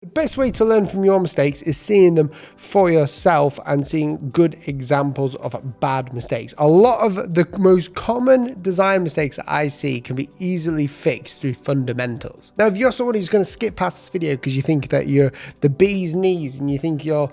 The best way to learn from your mistakes is seeing them for yourself and seeing good examples of bad mistakes. A lot of the most common design mistakes that I see can be easily fixed through fundamentals. Now, if you're someone who's going to skip past this video because you think that you're the bee's knees and you think you're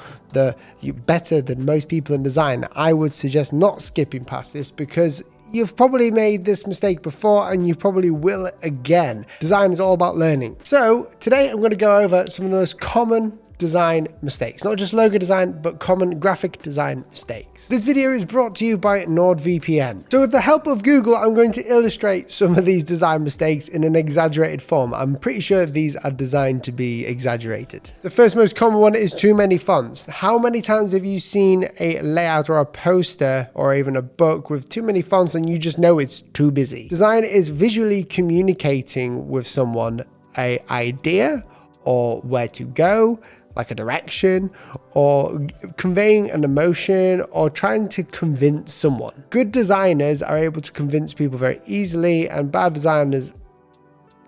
better than most people in design, I would suggest not skipping past this because you've probably made this mistake before and you probably will again. Design is all about learning. So today I'm going to go over some of the most common design mistakes, not just logo design, but common graphic design mistakes. This video is brought to you by NordVPN. So with the help of Google, I'm going to illustrate some of these design mistakes in an exaggerated form. I'm pretty sure these are designed to be exaggerated. The first most common one is too many fonts. How many times have you seen a layout or a poster or even a book with too many fonts and you just know it's too busy? Design is visually communicating with someone an idea or where to go, like a direction, or conveying an emotion, or trying to convince someone. Good designers are able to convince people very easily, and bad designers,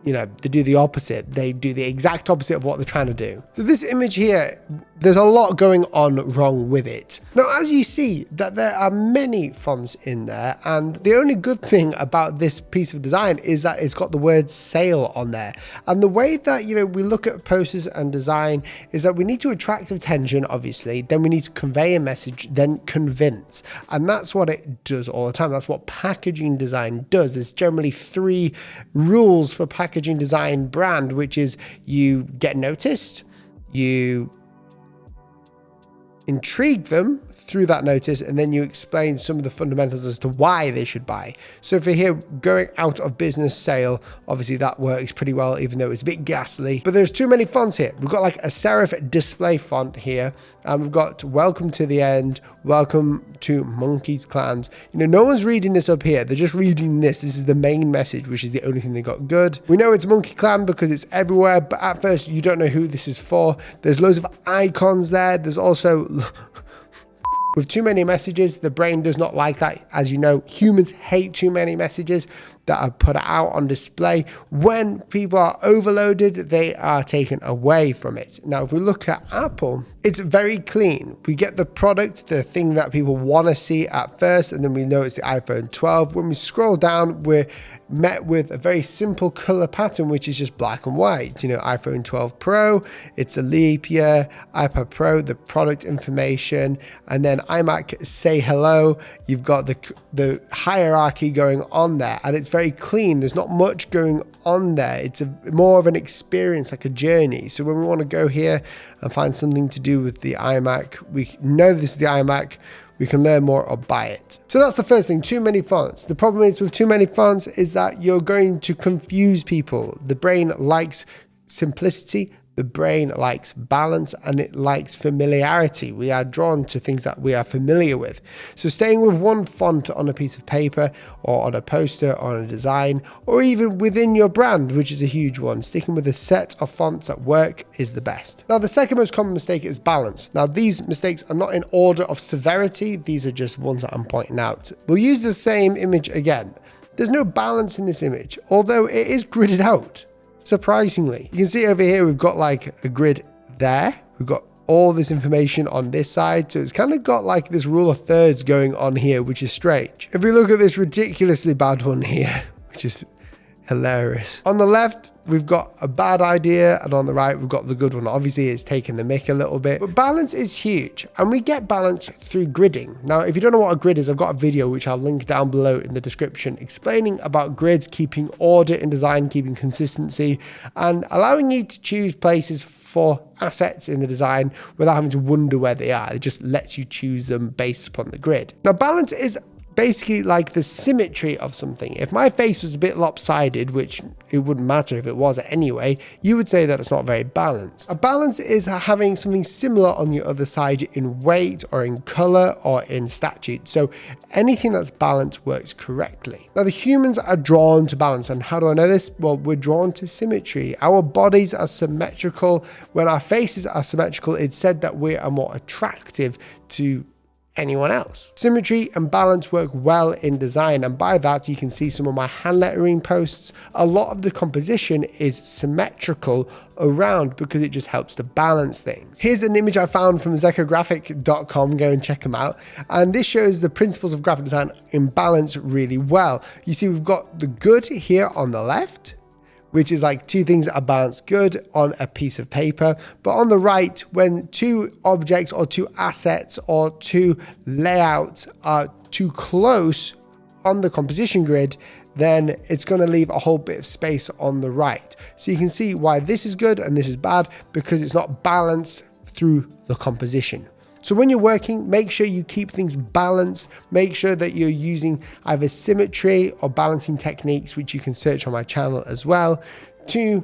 they do the opposite. They do the exact opposite of what they're trying to do. So this image here, there's a lot going on wrong with it. Now, as you see that there are many fonts in there, and the only good thing about this piece of design is that it's got the word sale on there. And the way that, we look at posters and design is that we need to attract attention, obviously, then we need to convey a message, then convince. And that's what it does all the time. That's what packaging design does. There's generally 3 rules for packaging design brand, which is you get noticed, you intrigue them through that notice, and then you explain some of the fundamentals as to why they should buy. So for here, going out of business sale, obviously that works pretty well, even though it's a bit ghastly. But there's too many fonts here. We've got like a serif display font here, and we've got welcome to the end, welcome to Monkey's Clans. No one's reading this up here. They're just reading this. This is the main message, which is the only thing they got good. We know it's Monkey Clan because it's everywhere, but at first you don't know who this is for. There's loads of icons there. There's also with too many messages, the brain does not like that. As you know, humans hate too many messages that are put out on display. When people are overloaded, they are taken away from it. Now, if we look at Apple, it's very clean. We get the product, the thing that people want to see at first, and then we know it's the iPhone 12. When we scroll down, we're met with a very simple color pattern, which is just black and white. iPhone 12 Pro, it's a leap year, iPad Pro, the product information, and then iMac say hello. You've got the hierarchy going on there, and it's very clean. There's not much going on there. It's more of an experience, like a journey. So when we want to go here and find something to do with the iMac, we know this is the iMac, we can learn more or buy it. So that's the first thing, too many fonts. The problem is with too many fonts is that you're going to confuse people. The brain likes simplicity, the brain likes balance, and it likes familiarity. We are drawn to things that we are familiar with. So staying with one font on a piece of paper or on a poster or on a design, or even within your brand, which is a huge one, sticking with a set of fonts that work is the best. Now, the second most common mistake is balance. Now, these mistakes are not in order of severity. These are just ones that I'm pointing out. We'll use the same image again. There's no balance in this image, although it is gridded out. Surprisingly, you can see over here, we've got like a grid there. We've got all this information on this side. So it's kind of got like this rule of thirds going on here, which is strange. If we look at this ridiculously bad one here, which is hilarious. On the left, we've got a bad idea, and on the right, we've got the good one. Obviously, it's taking the mick a little bit, but balance is huge, and we get balance through gridding. Now, if you don't know what a grid is, I've got a video which I'll link down below in the description explaining about grids, keeping order in design, keeping consistency, and allowing you to choose places for assets in the design without having to wonder where they are. It just lets you choose them based upon the grid. Now, balance is basically like the symmetry of something. If my face was a bit lopsided, which it wouldn't matter if it was anyway, you would say that it's not very balanced. A balance is having something similar on your other side in weight or in color or in statute. So anything that's balanced works correctly. Now, the humans are drawn to balance, and how do I know this? Well, we're drawn to symmetry. Our bodies are symmetrical. When our faces are symmetrical, it's said that we are more attractive to anyone else. Symmetry and balance work well in design, and by that you can see some of my hand lettering posts. A lot of the composition is symmetrical around because it just helps to balance things. Here's an image I found from zekographic.com, go and check them out, and this shows the principles of graphic design in balance really well. You see we've got the good here on the left, which is like two things that are balanced good on a piece of paper. But on the right, when two objects or two assets or two layouts are too close on the composition grid, then it's going to leave a whole bit of space on the right. So you can see why this is good and this is bad, because it's not balanced through the composition. So when you're working, make sure you keep things balanced. Make sure that you're using either symmetry or balancing techniques, which you can search on my channel as well, to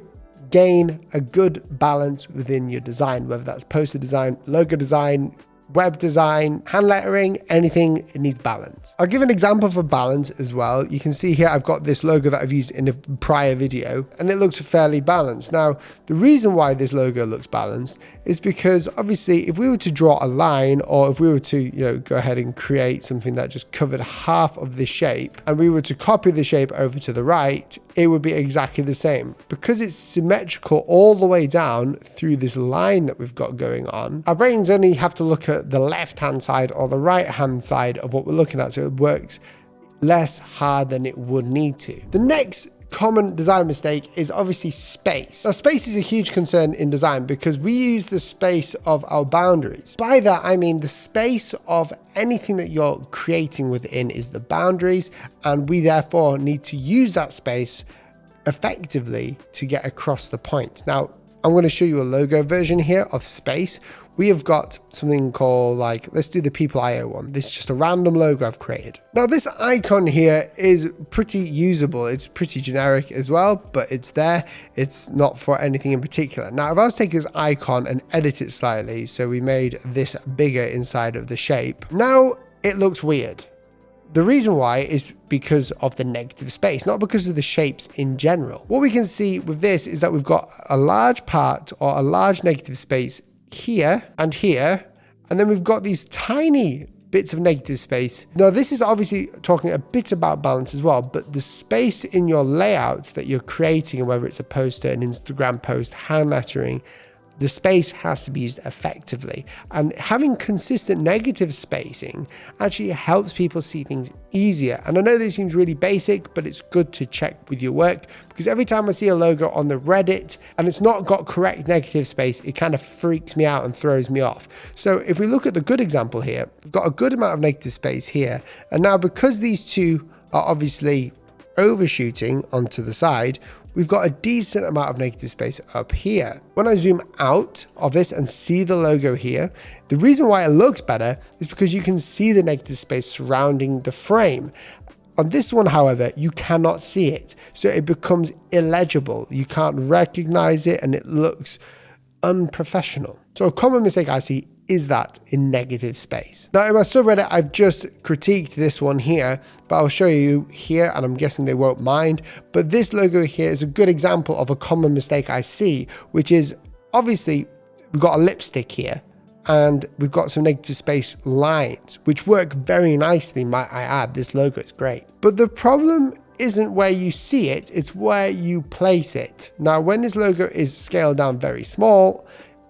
gain a good balance within your design, whether that's poster design, logo design, web design, hand lettering, anything, it needs balance. I'll give an example for balance as well. You can see here I've got this logo that I've used in a prior video and it looks fairly balanced. Now, the reason why this logo looks balanced is because obviously if we were to draw a line, or if we were to, go ahead and create something that just covered half of this shape and we were to copy the shape over to the right, it would be exactly the same. Because it's symmetrical all the way down through this line that we've got going on, our brains only have to look at the left-hand side or the right-hand side of what we're looking at, so it works less hard than it would need to. The next common design mistake is obviously space. Now, space is a huge concern in design because we use the space of our boundaries. By that, I mean the space of anything that you're creating within is the boundaries, and we therefore need to use that space effectively to get across the point. Now, I'm going to show you a logo version here of space. We have got something called, let's do the People.io one. This is just a random logo I've created. Now this icon here is pretty usable. It's pretty generic as well, but it's there. It's not for anything in particular. Now if I was to take this icon and edit it slightly, so we made this bigger inside of the shape, now it looks weird. The reason why is because of the negative space, not because of the shapes in general. What we can see with this is that we've got a large part or a large negative space here, and then we've got these tiny bits of negative space. Now this is obviously talking a bit about balance as well, but the space in your layout that you're creating, whether it's a poster, an Instagram post, hand lettering, the space has to be used effectively, and having consistent negative spacing actually helps people see things easier. And I know this seems really basic, but it's good to check with your work, because every time I see a logo on the Reddit and it's not got correct negative space, it kind of freaks me out and throws me off. So if we look at the good example here, we've got a good amount of negative space here, and now because these two are obviously overshooting onto the side, we've got a decent amount of negative space up here. When I zoom out of this and see the logo here, the reason why it looks better is because you can see the negative space surrounding the frame. On this one, however, you cannot see it, so it becomes illegible. You can't recognize it and it looks unprofessional. So a common mistake I see is that in negative space. Now in my subreddit, I've just critiqued this one here, but I'll show you here, and I'm guessing they won't mind. But this logo here is a good example of a common mistake I see, which is obviously we've got a lipstick here and we've got some negative space lines, which work very nicely, might I add. This logo is great. But the problem isn't where you see it, it's where you place it. Now, when this logo is scaled down very small,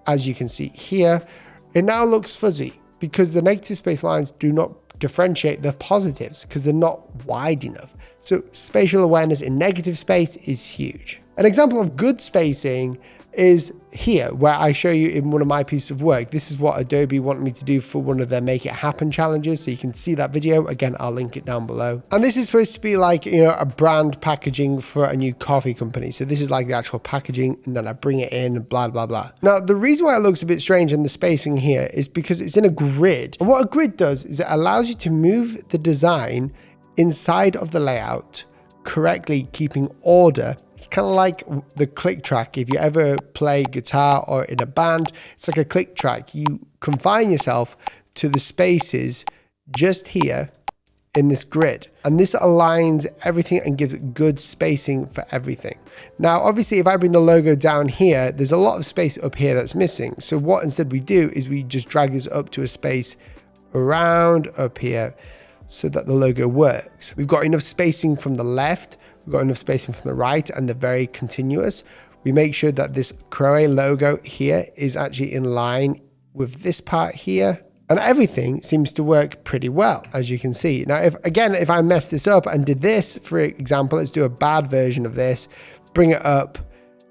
as you can see here, it now looks fuzzy because the negative space lines do not differentiate the positives because they're not wide enough. So spatial awareness in negative space is huge. An example of good spacing is here, where I show you in one of my pieces of work. This is what Adobe wanted me to do for one of their Make It Happen challenges. So you can see that video. Again, I'll link it down below. And this is supposed to be like, a brand packaging for a new coffee company. So this is like the actual packaging, and then I bring it in, blah, blah, blah. Now, the reason why it looks a bit strange in the spacing here is because it's in a grid. And what a grid does is it allows you to move the design inside of the layout correctly, keeping order. It's kind of like the click track. If you ever play guitar or in a band, it's like a click track. You confine yourself to the spaces just here in this grid. And this aligns everything and gives good spacing for everything. Now, obviously, if I bring the logo down here, there's a lot of space up here that's missing. So what instead we do is we just drag this up to a space around up here so that the logo works. We've got enough spacing from the left, we've got enough spacing from the right, and they're very continuous. We make sure that this Crowe logo here is actually in line with this part here. And everything seems to work pretty well, as you can see. Now, if I mess this up and did this, for example, let's do a bad version of this, bring it up,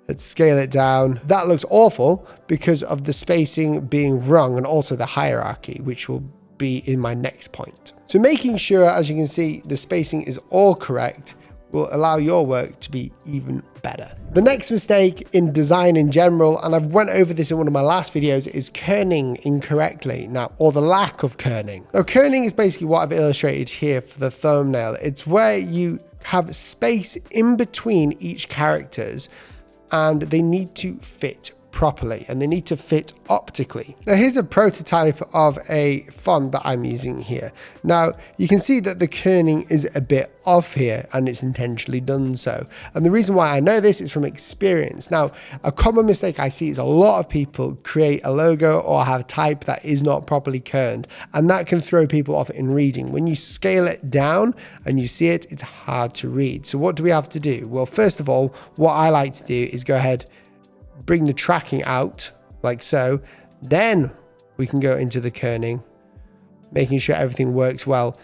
let's scale it down. That looks awful because of the spacing being wrong and also the hierarchy, which will be in my next point. So making sure, as you can see, the spacing is all correct will allow your work to be even better. The next mistake in design in general, and I've went over this in one of my last videos, is kerning incorrectly. Now, or the lack of kerning. Now, kerning is basically what I've illustrated here for the thumbnail. It's where you have space in between each characters and they need to fit properly and they need to fit optically. Now here's a prototype of a font that I'm using here. Now you can see that the kerning is a bit off here and it's intentionally done so. And the reason why I know this is from experience. Now a common mistake I see is a lot of people create a logo or have type that is not properly kerned, and that can throw people off in reading. When you scale it down and you see it, it's hard to read. So what do we have to do? Well, first of all, what I like to do is go ahead, bring the tracking out like so, then we can go into the kerning, making sure everything works well.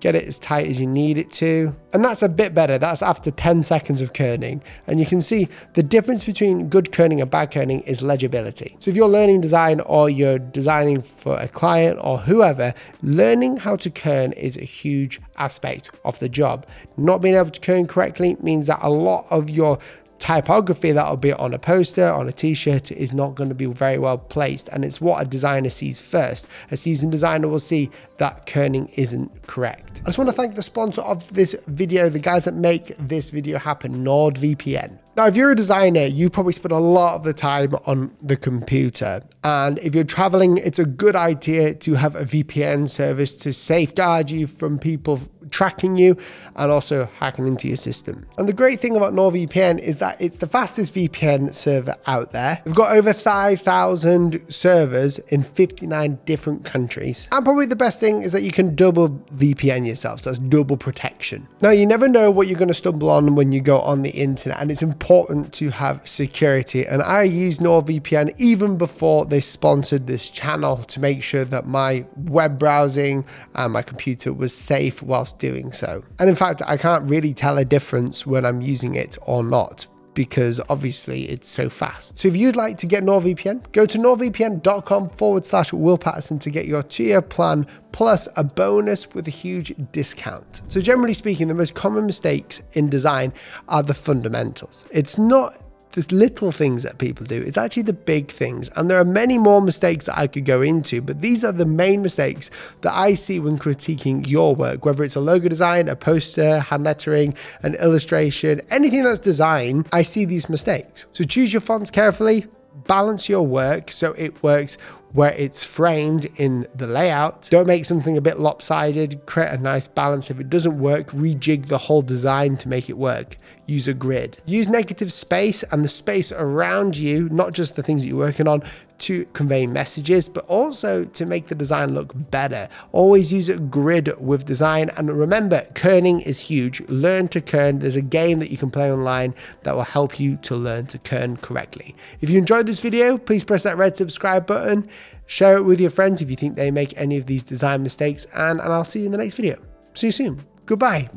Get it as tight as you need it to. And that's a bit better. That's after 10 seconds of kerning. And you can see the difference between good kerning and bad kerning is legibility. So if you're learning design or you're designing for a client or whoever, learning how to kern is a huge aspect of the job. Not being able to kern correctly means that a lot of your typography that'll be on a poster, on a t-shirt, is not going to be very well placed, and it's what a designer sees first. A seasoned designer will see that kerning isn't correct. I just want to thank the sponsor of this video, the guys that make this video happen, NordVPN. Now, if you're a designer, you probably spend a lot of the time on the computer. And if you're traveling, it's a good idea to have a VPN service to safeguard you from people tracking you and also hacking into your system. And the great thing about NordVPN is that it's the fastest VPN server out there. We've got over 5,000 servers in 59 different countries. And probably the best thing is that you can double VPN yourself. So that's double protection. Now, you never know what you're going to stumble on when you go on the internet, and it's important to have security. And I use NordVPN even before they sponsored this channel to make sure that my web browsing and my computer was safe whilst doing so. And in fact, I can't really tell a difference when I'm using it or not, because obviously it's so fast. So if you'd like to get NordVPN, go to nordvpn.com/Will Paterson to get your 2-year plan plus a bonus with a huge discount. So generally speaking, the most common mistakes in design are the fundamentals. It's not the little things that people do, it's actually the big things. And there are many more mistakes that I could go into, but these are the main mistakes that I see when critiquing your work, whether it's a logo design, a poster, hand lettering, an illustration, anything that's design, I see these mistakes. So choose your fonts carefully, balance your work so it works where it's framed in the layout. Don't make something a bit lopsided, create a nice balance. If it doesn't work, rejig the whole design to make it work. Use a grid. Use negative space and the space around you, not just the things that you're working on, to convey messages, but also to make the design look better. Always use a grid with design. And remember, kerning is huge. Learn to kern. There's a game that you can play online that will help you to learn to kern correctly. If you enjoyed this video, please press that red subscribe button. Share it with your friends if you think they make any of these design mistakes, and I'll see you in the next video. See you soon. Goodbye.